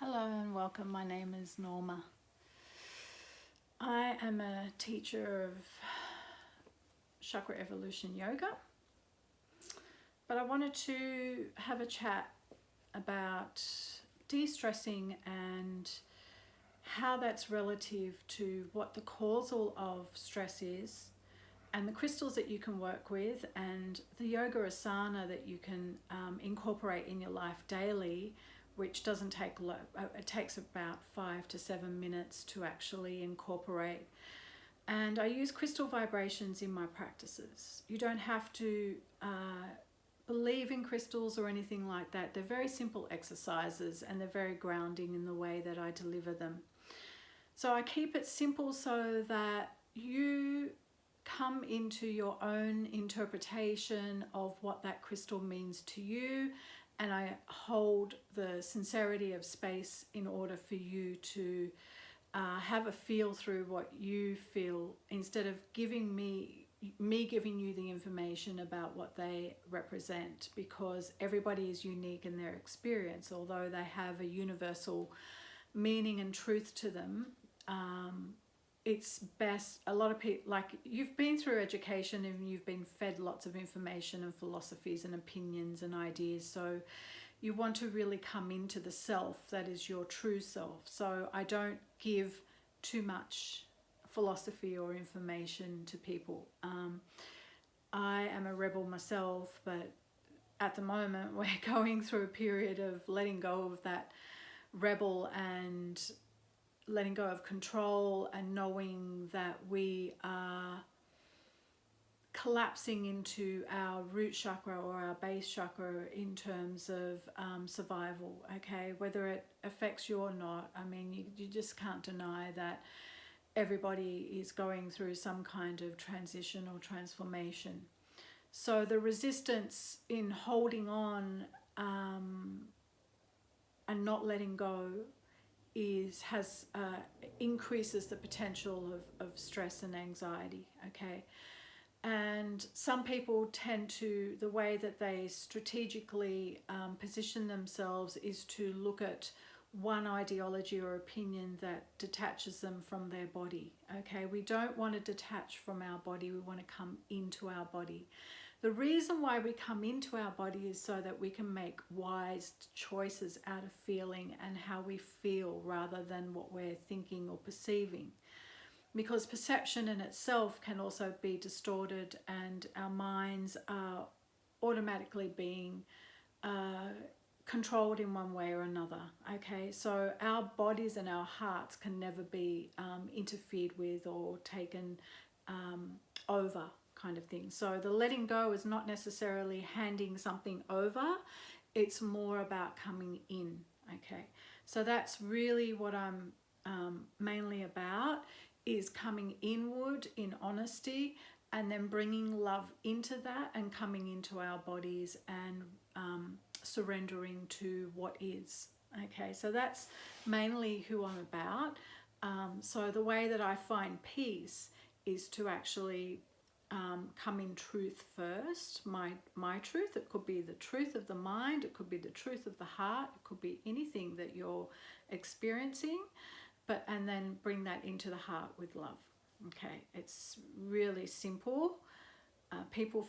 Hello and welcome. My name is Norma. I am a teacher of Chakra Evolution Yoga, but I wanted to have a chat about de-stressing and how that's relative to what the causal of stress is, and the crystals that you can work with, and the Yoga Asana that you can incorporate in your life daily, which doesn't take it takes about 5 to 7 minutes to actually incorporate. And I use crystal vibrations in my practices. You don't have to believe in crystals or anything like that. They're very simple exercises and they're very grounding in the way that I deliver them. So I keep it simple so that you come into your own interpretation of what that crystal means to you, and I hold the sincerity of space in order for you to have a feel through what you feel, instead of giving me giving you the information about what they represent, because everybody is unique in their experience. Although they have a universal meaning and truth to them, it's best, a lot of people, like, you've been through education and you've been fed lots of information and philosophies and opinions and ideas, so you want to really come into the self that is your true self. So I don't give too much philosophy or information to people. I am a rebel myself, but at the moment we're going through a period of letting go of that rebel and letting go of control, and knowing that we are collapsing into our root chakra or our base chakra in terms of survival, okay? Whether it affects you or not, I mean, you just can't deny that everybody is going through some kind of transition or transformation. So the resistance in holding on and not letting go increases the potential of stress and anxiety, okay? And some people tend to, the way that they strategically position themselves is to look at one ideology or opinion that detaches them from their body, okay? We don't want to detach from our body, we want to come into our body. The reason why we come into our body is so that we can make wise choices out of feeling and how we feel, rather than what we're thinking or perceiving. Because perception in itself can also be distorted, and our minds are automatically being controlled in one way or another, okay? So our bodies and our hearts can never be interfered with or taken over, kind of thing. So the letting go is not necessarily handing something over, it's more about coming in, okay? So that's really what I'm mainly about, is coming inward in honesty, and then bringing love into that and coming into our bodies and surrendering to what is, okay? So that's mainly who I'm about. So the way that I find peace is to actually come in truth first, my truth. It could be the truth of the mind, it could be the truth of the heart, it could be anything that you're experiencing, and then bring that into the heart with love, okay? It's really simple. People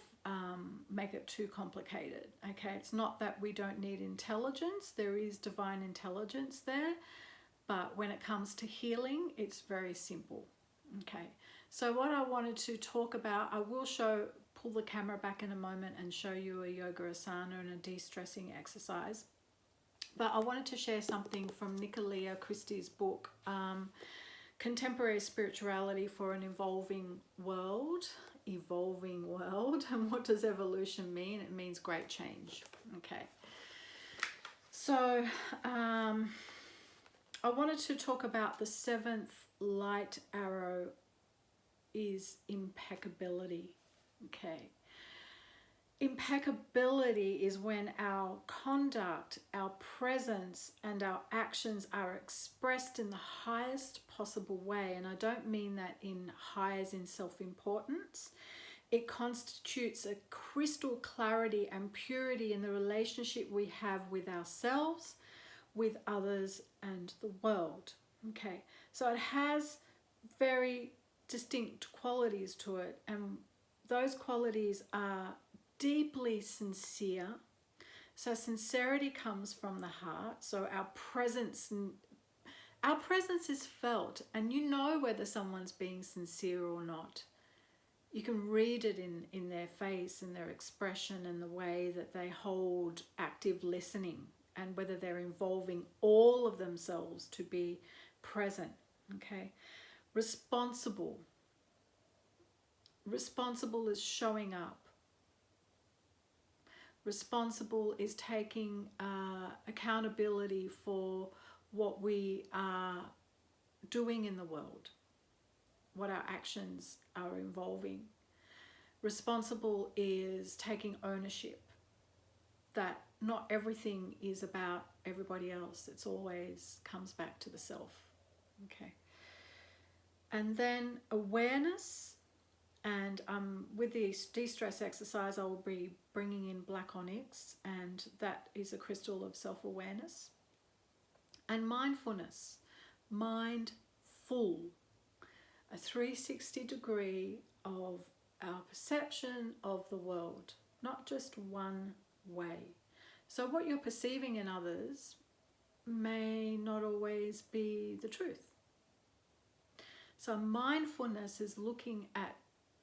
make it too complicated, okay? It's not that we don't need intelligence, there is divine intelligence there, but when it comes to healing, it's very simple, okay? So what I wanted to talk about, I will pull the camera back in a moment and show you a Yoga Asana and a de-stressing exercise. But I wanted to share something from Nicolia Christie's book, Contemporary Spirituality for an Evolving World. And what does evolution mean? It means great change, okay? So I wanted to talk about the 7th light arrow is impeccability, okay? Impeccability is when our conduct, our presence, and our actions are expressed in the highest possible way. And I don't mean that in high as in self-importance. It constitutes a crystal clarity and purity in the relationship we have with ourselves, with others and the world. Okay, so it has very distinct qualities to it, and those qualities are deeply sincere. So sincerity comes from the heart. So our presence is felt, and you know whether someone's being sincere or not. You can read it in their face and their expression and the way that they hold active listening, and whether they're involving all of themselves to be present. Okay. Responsible is showing up. Responsible is taking accountability for what we are doing in the world, what our actions are involving. Responsible is taking ownership, that not everything is about everybody else. It's always comes back to the self. Okay. And then awareness, and with the de-stress exercise, I will be bringing in black onyx, and that is a crystal of self-awareness. And mindfulness, mindful, a 360 degree of our perception of the world, not just one way. So what you're perceiving in others may not always be the truth. So mindfulness is looking at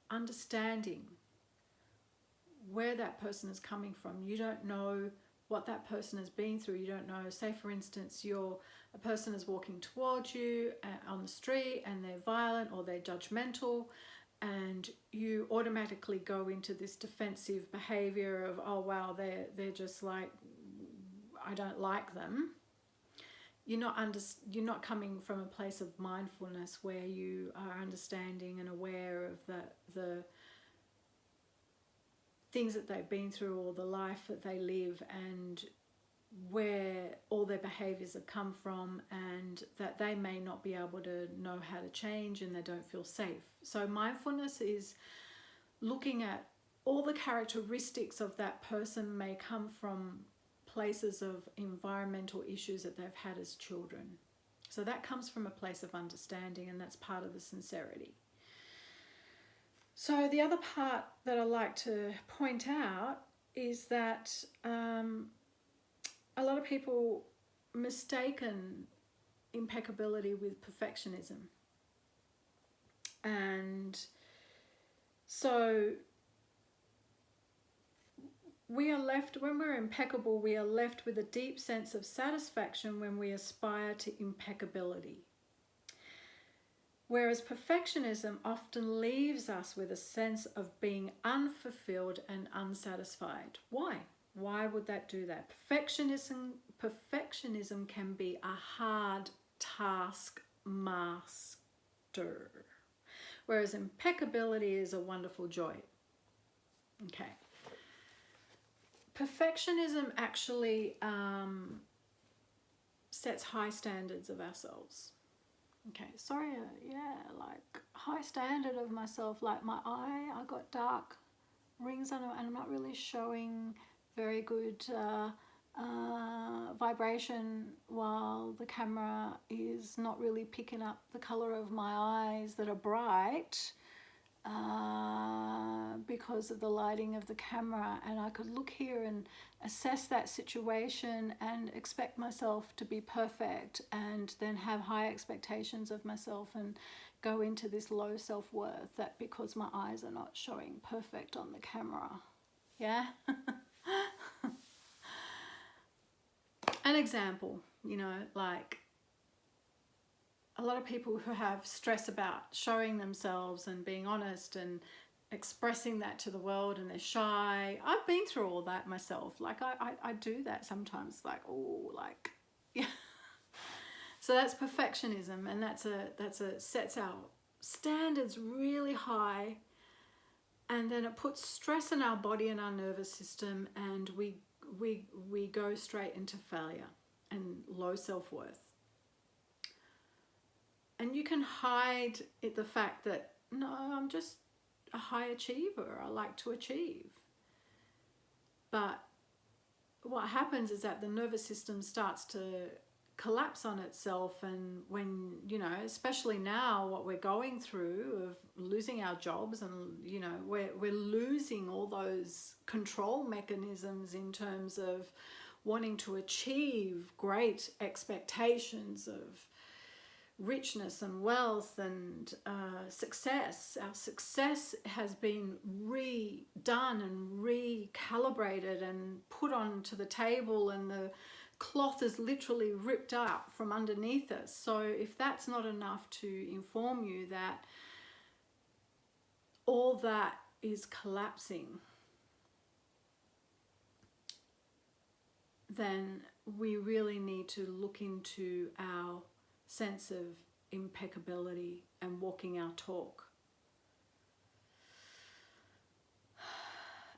understanding where that person is coming from. You don't know what that person has been through. You don't know, say for instance, a person is walking towards you on the street and they're violent or they're judgmental, and you automatically go into this defensive behavior of, oh wow, they're just like, I don't like them. You're not coming from a place of mindfulness where you are understanding and aware of the things that they've been through, or the life that they live, and where all their behaviors have come from, and that they may not be able to know how to change, and they don't feel safe. So mindfulness is looking at all the characteristics of that person may come from places of environmental issues that they've had as children. So that comes from a place of understanding, and that's part of the sincerity. So the other part that I like to point out is that a lot of people mistaken impeccability with perfectionism. And so we are left, when we're impeccable, we are left with a deep sense of satisfaction when we aspire to impeccability. Whereas perfectionism often leaves us with a sense of being unfulfilled and unsatisfied. Why? Why would that do that? Perfectionism can be a hard task master, whereas impeccability is a wonderful joy. Okay. Perfectionism actually sets high standards of ourselves. Okay, sorry, like high standard of myself, like my eye, I got dark rings on it, and I'm not really showing very good vibration, while the camera is not really picking up the color of my eyes that are bright because of the lighting of the camera. And I could look here and assess that situation and expect myself to be perfect, and then have high expectations of myself and go into this low self-worth, that because my eyes are not showing perfect on the camera. Yeah. An example, like a lot of people who have stress about showing themselves and being honest and expressing that to the world, and they're shy. I've been through all that myself. Like I do that sometimes, like, oh, like, yeah. So that's perfectionism, and that's a sets our standards really high, and then it puts stress in our body and our nervous system, and we go straight into failure and low self-worth. And you can hide the fact that, no, I'm just a high achiever. I like to achieve. But what happens is that the nervous system starts to collapse on itself. And when, you know, especially now what we're going through of losing our jobs, and, you know, we're losing all those control mechanisms in terms of wanting to achieve great expectations of richness and wealth and success. Our success has been redone and recalibrated and put onto the table, and the cloth is literally ripped out from underneath us. So if that's not enough to inform you that all that is collapsing, then we really need to look into our sense of impeccability and walking our talk.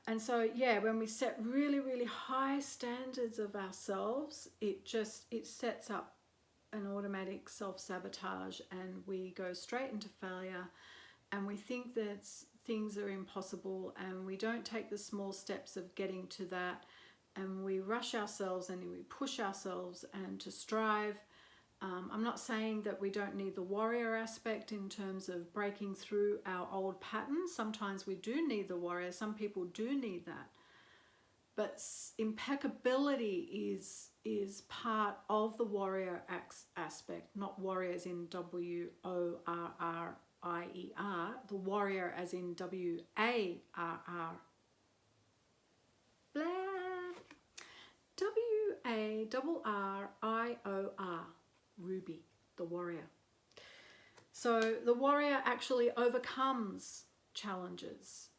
And so, yeah, when we set really, really high standards of ourselves, it sets up an automatic self-sabotage, and we go straight into failure, and we think that things are impossible, and we don't take the small steps of getting to that, and we rush ourselves and we push ourselves and to strive. I'm not saying that we don't need the warrior aspect in terms of breaking through our old patterns. Sometimes we do need the warrior. Some people do need that. But impeccability is part of the warrior aspect, not warriors in W-O-R-R-I-E-R, the warrior as in W-A-R-R. Blah. W-A-R-R-I-O-R. Ruby, the warrior. So the warrior actually overcomes challenges,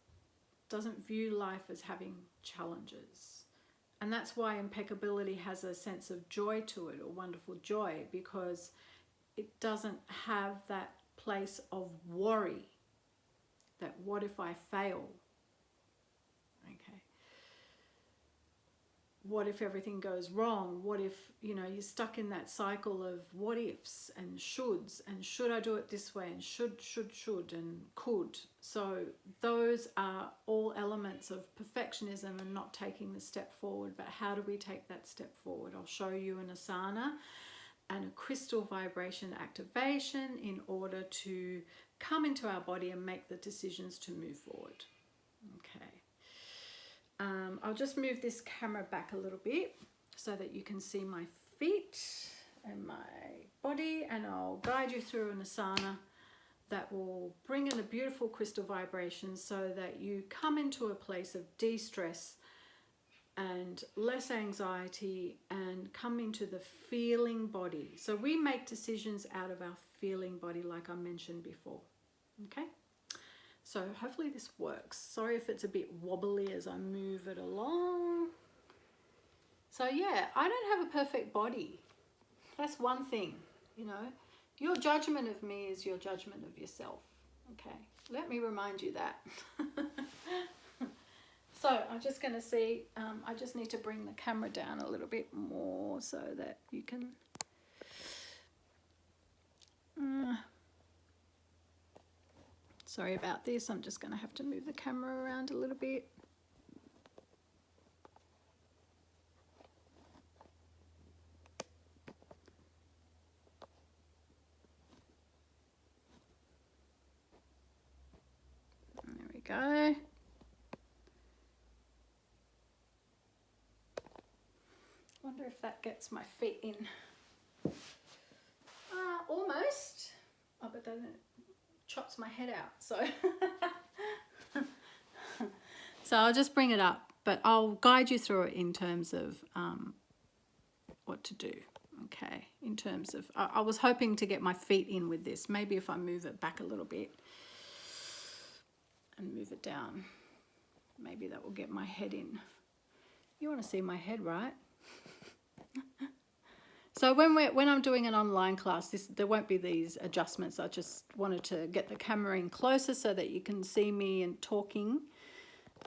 doesn't view life as having challenges. And that's why impeccability has a sense of joy to it, or wonderful joy, because it doesn't have that place of worry, that what if I fail? Okay. What if everything goes wrong? What if, you know, you're stuck in that cycle of what ifs and shoulds, and should I do it this way, and should, and could. So those are all elements of perfectionism and not taking the step forward. But how do we take that step forward? I'll show you an asana and a crystal vibration activation in order to come into our body and make the decisions to move forward. Okay. I'll just move this camera back a little bit so that you can see my feet and my body, and I'll guide you through an asana that will bring in a beautiful crystal vibration so that you come into a place of de-stress and less anxiety, and come into the feeling body. So we make decisions out of our feeling body, like I mentioned before. Okay? So hopefully this works. Sorry if it's a bit wobbly as I move it along. So yeah, I don't have a perfect body. That's one thing, you know. Your judgment of me is your judgment of yourself. Okay, let me remind you that. So I'm just going to see, I just need to bring the camera down a little bit more so that you can... Sorry about this, I'm just going to have to move the camera around a little bit. There we go. Wonder if that gets my feet in. Almost. Oh, but then it chops my head out, so so I'll just bring it up, but I'll guide you through it in terms of what to do. Okay, in terms of I was hoping to get my feet in with this. Maybe if I move it back a little bit and move it down, maybe that will get my head in. You want to see my head, right? So when I'm doing an online class, there won't be these adjustments. I just wanted to get the camera in closer so that you can see me and talking,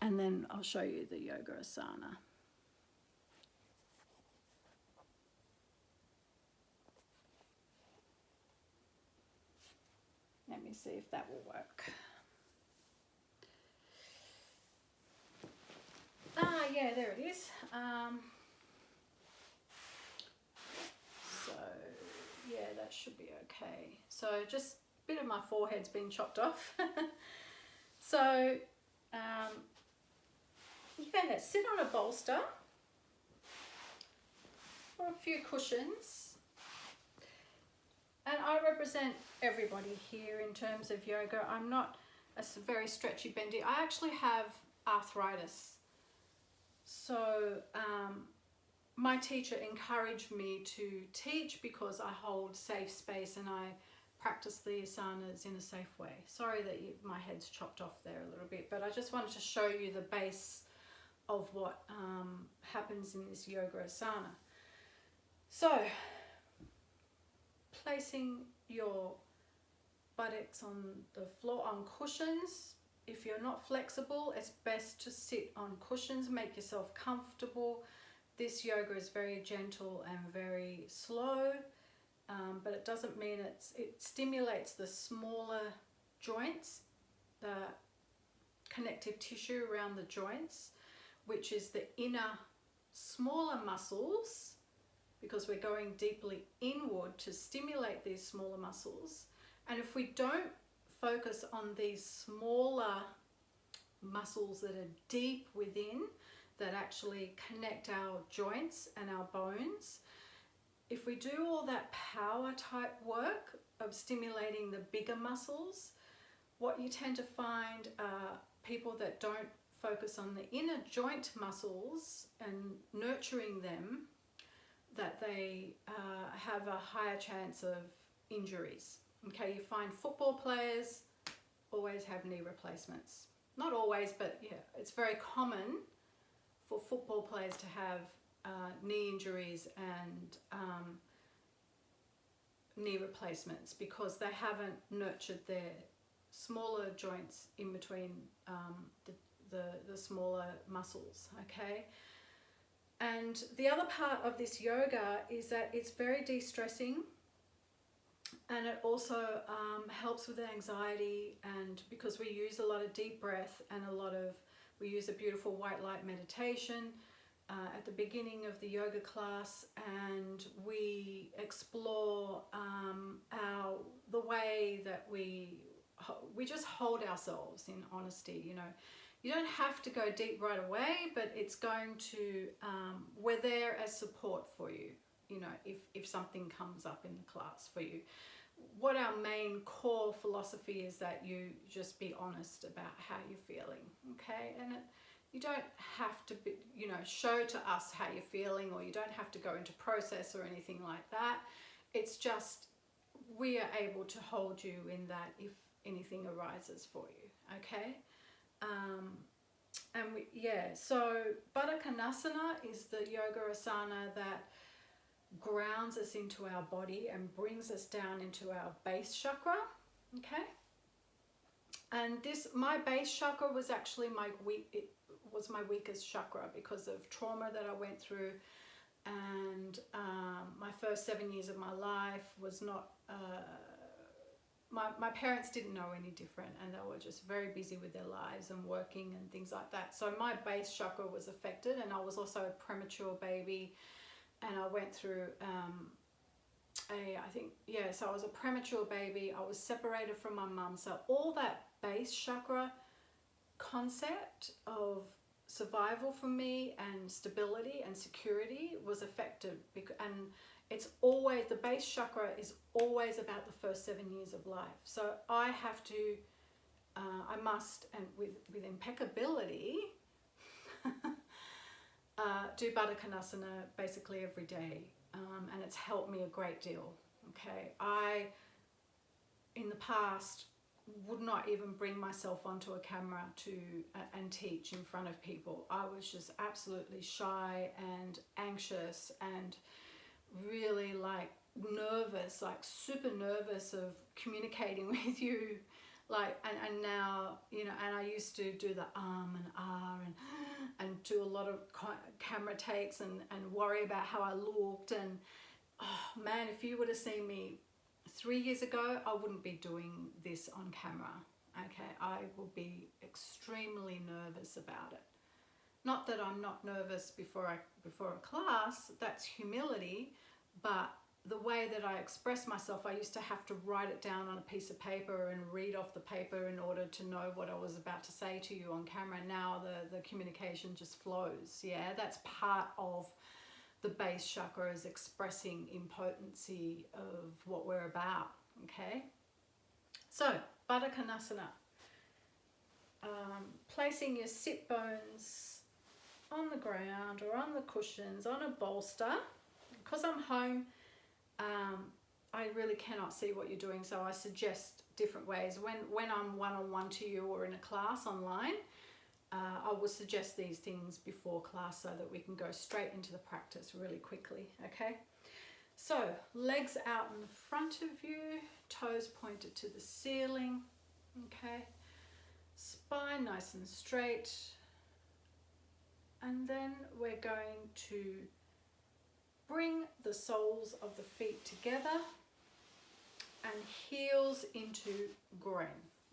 and then I'll show you the Yoga Asana. Let me see if that will work. Yeah, there it is. that should be okay. So just a bit of my forehead's been chopped off. So yeah, sit on a bolster or a few cushions. And I represent everybody here in terms of yoga. I'm not a very stretchy, bendy. I actually have arthritis. So my teacher encouraged me to teach because I hold safe space and I practice the asanas in a safe way. Sorry that my head's chopped off there a little bit, but I just wanted to show you the base of what happens in this Yoga Asana. So, placing your buttocks on the floor on cushions. If you're not flexible, it's best to sit on cushions, make yourself comfortable. This yoga is very gentle and very slow, but it doesn't mean it stimulates the smaller joints, the connective tissue around the joints, which is the inner smaller muscles, because we're going deeply inward to stimulate these smaller muscles. And if we don't focus on these smaller muscles that are deep within, that actually connect our joints and our bones, if we do all that power type work of stimulating the bigger muscles, what you tend to find are people that don't focus on the inner joint muscles and nurturing them, that they have a higher chance of injuries. Okay, you find football players always have knee replacements. Not always, but yeah, it's very common for football players to have knee injuries and knee replacements because they haven't nurtured their smaller joints in between the smaller muscles, okay? And the other part of this yoga is that it's very de-stressing, and it also helps with anxiety, and because we use a lot of deep breath and we use a beautiful white light meditation at the beginning of the yoga class, and we explore the way that we just hold ourselves in honesty. You know, you don't have to go deep right away, but it's going to, we're there as support for you, you know, if something comes up in the class for you. What our main core philosophy is that you just be honest about how you're feeling, okay? And you don't have to be, you know, show to us how you're feeling, or you don't have to go into process or anything like that. It's just we are able to hold you in that if anything arises for you, okay? So Baddha Konasana is the yoga asana that grounds us into our body and brings us down into our base chakra, okay? And my base chakra was actually my weakest chakra because of trauma that I went through, and my first 7 years of my life was not, my parents didn't know any different, and they were just very busy with their lives and working and things like that. So my base chakra was affected, and I was also a premature baby, and I went through so I was a premature baby. I was separated from my mum. So all that base chakra concept of survival for me and stability and security was affected, and it's always, the base chakra is always about the first 7 years of life. So I have to, I must, and with impeccability, do Baddha Konasana basically every day, and it's helped me a great deal. Okay, I in the past would not even bring myself onto a camera and teach in front of people. I was just absolutely shy and anxious and really like nervous, like super nervous of communicating with you, like, and now, you know, and I used to do the and and do a lot of camera takes and worry about how I looked, and oh man, if you would have seen me 3 years ago, I wouldn't be doing this on camera, okay? I would be extremely nervous about it. Not that I'm not nervous before a class, that's humility, but the way that I express myself, I used to have to write it down on a piece of paper and read off the paper in order to know what I was about to say to you on camera. Now the communication just flows. Yeah, that's part of the base chakra, is expressing impotency of what we're about. Okay, so Baddha Konasana, placing your sit bones on the ground or on the cushions, on a bolster. Because I'm home, I really cannot see what you're doing, so I suggest different ways. When I'm one-on-one to you or in a class online, I will suggest these things before class so that we can go straight into the practice really quickly, okay? So, legs out in front of you, toes pointed to the ceiling, okay? Spine nice and straight. And then we're going to bring the soles of the feet together and heels into groin,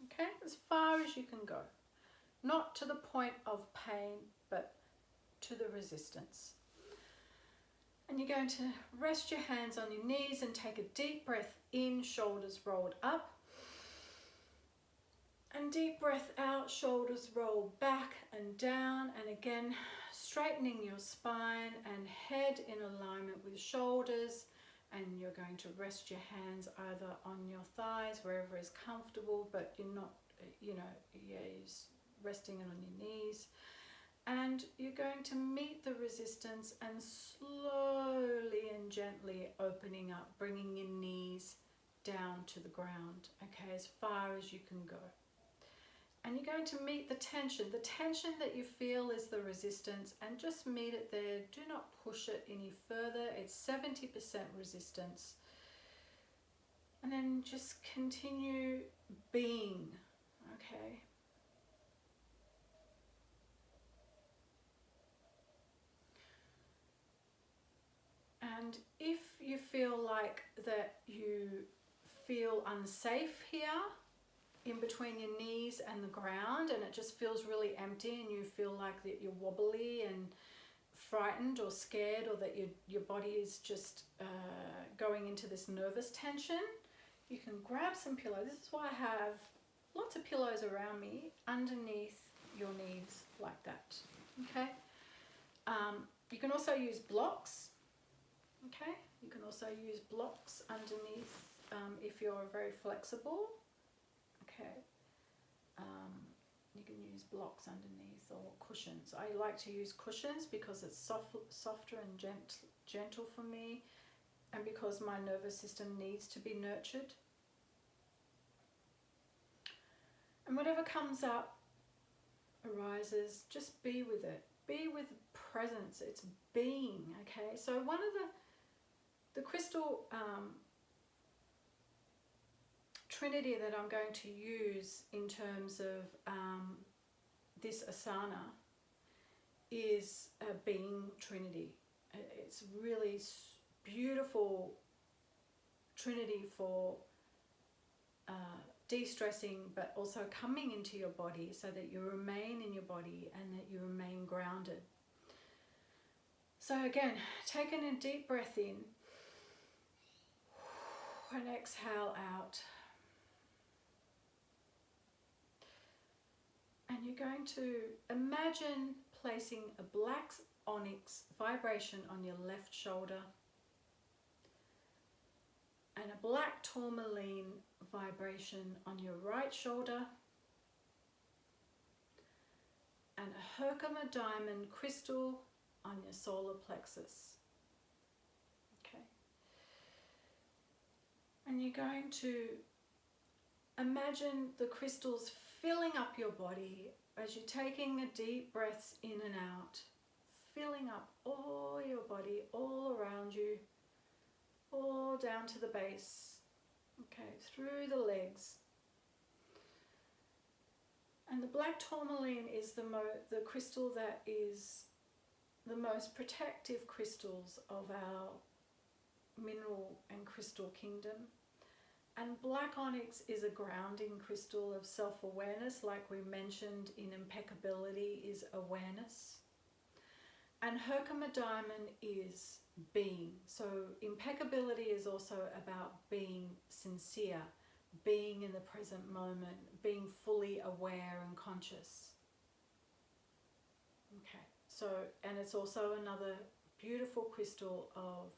okay? As far as you can go. Not to the point of pain, but to the resistance. And you're going to rest your hands on your knees and take a deep breath in, shoulders rolled up. And deep breath out, shoulders roll back and down. And again, straightening your spine and head in alignment with shoulders. And you're going to rest your hands either on your thighs, wherever is comfortable, but you're not, you're resting it on your knees. And you're going to meet the resistance and slowly and gently opening up, bringing your knees down to the ground, okay, as far as you can go. And you're going to meet the tension. The tension that you feel is the resistance, and just meet it there. Do not push it any further. It's 70% resistance. And then just continue being, okay? And if you feel like that you feel unsafe here, in between your knees and the ground, and it just feels really empty, and you feel like that you're wobbly and frightened or scared, or that your body is just going into this nervous tension, you can grab some pillows. This is why I have lots of pillows around me underneath your knees like that, okay? You can also use blocks, okay? You can also use blocks underneath if you're very flexible. Okay, you can use blocks underneath or cushions. I like to use cushions because it's softer and gentle for me, and because my nervous system needs to be nurtured. And whatever comes up, arises, just be with it. Be with presence. It's being, okay? So one of the crystal trinity that I'm going to use in terms of this asana is a being trinity. It's really beautiful trinity for de-stressing, but also coming into your body so that you remain in your body and that you remain grounded. So again, taking a deep breath in and exhale out. And you're going to imagine placing a black onyx vibration on your left shoulder and a black tourmaline vibration on your right shoulder and a Herkimer diamond crystal on your solar plexus. Okay. And you're going to imagine the crystals filling up your body as you're taking a deep breaths in and out, filling up all your body, all around you, all down to the base, okay, through the legs. And the black tourmaline is the crystal that is the most protective crystals of our mineral and crystal kingdom. And black onyx is a grounding crystal of self-awareness, like we mentioned in impeccability is awareness. And Herkimer diamond is being. So impeccability is also about being sincere, being in the present moment, being fully aware and conscious. Okay, so, and it's also another beautiful crystal of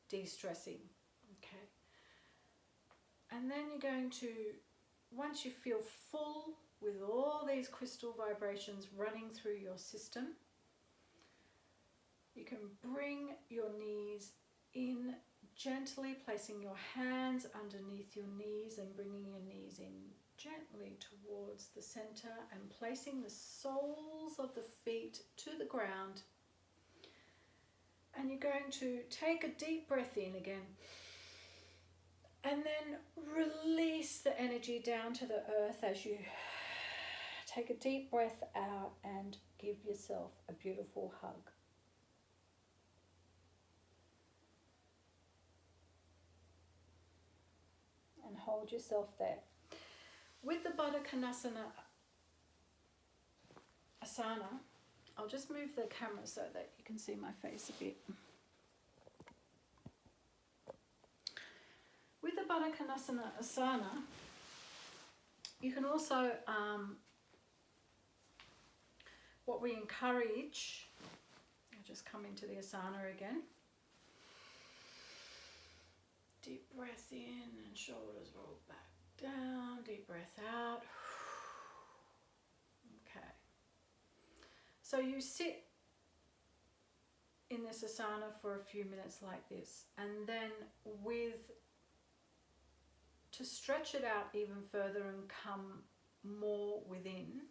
de-stressing. Okay, and then you're going to, once you feel full with all these crystal vibrations running through your system, you can bring your knees in gently, placing your hands underneath your knees and bringing your knees in gently towards the center and placing the soles of the feet to the ground. And you're going to take a deep breath in again and then release the energy down to the earth as you take a deep breath out and give yourself a beautiful hug. And hold yourself there. With the Baddha Konasana Asana, I'll just move the camera so that you can see my face a bit. With the Baddha Konasana Asana, you can also, what we encourage, I'll just come into the Asana again. Deep breath in and shoulders roll back down, deep breath out. Okay. So you sit in this asana for a few minutes like this, and then to stretch it out even further and come more within,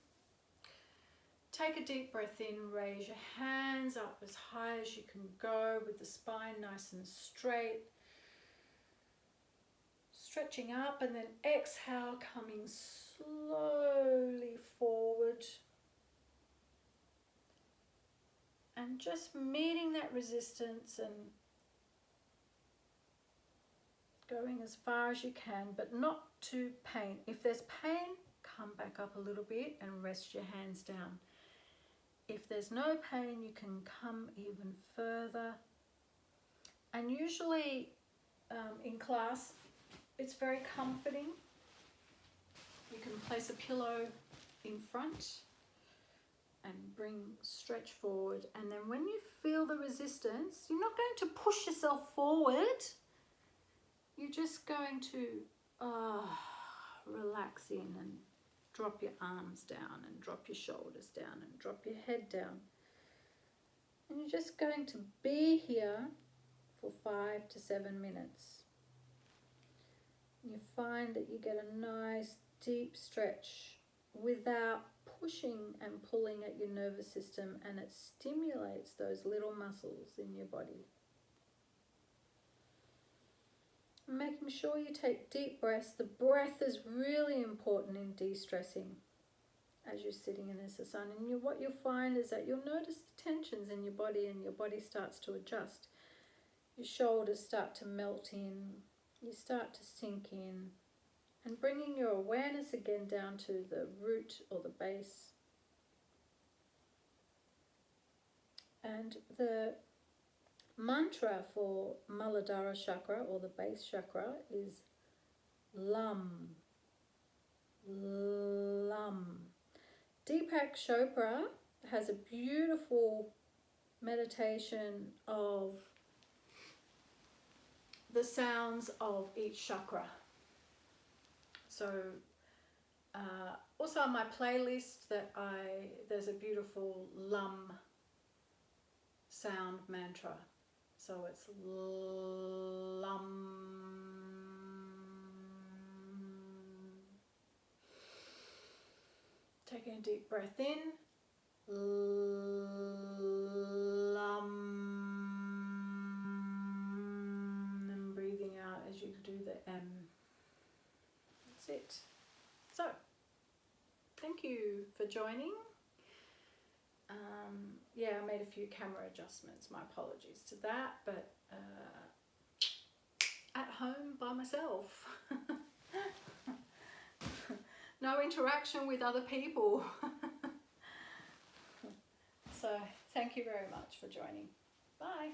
take a deep breath in, raise your hands up as high as you can go with the spine nice and straight. Stretching up, and then exhale, coming slowly forward. And just meeting that resistance and going as far as you can, but not to pain. If there's pain, come back up a little bit and rest your hands down. If there's no pain, you can come even further. And usually in class, it's very comforting. You can place a pillow in front and stretch forward. And then when you feel the resistance, you're not going to push yourself forward. You're just going to relax in and drop your arms down and drop your shoulders down and drop your head down. And you're just going to be here for 5 to 7 minutes. You find that you get a nice deep stretch without pushing and pulling at your nervous system, and it stimulates those little muscles in your body. Making sure you take deep breaths. The breath is really important in de-stressing as you're sitting in this asana. And what you'll find is that you'll notice the tensions in your body, and your body starts to adjust. Your shoulders start to melt in. You start to sink in, and bringing your awareness again down to the root or the base. And the mantra for Muladhara chakra, or the base chakra, is Lam. Lam. Deepak Chopra has a beautiful meditation of the sounds of each chakra. So also on my playlist there's a beautiful Lam sound mantra. So it's Lam. Taking a deep breath in. Lam. And breathing out as you do the M. That's it. So, thank you for joining. Yeah, I made a few camera adjustments. My apologies to that, but at home by myself. No interaction with other people. So Thank you very much for joining. Bye.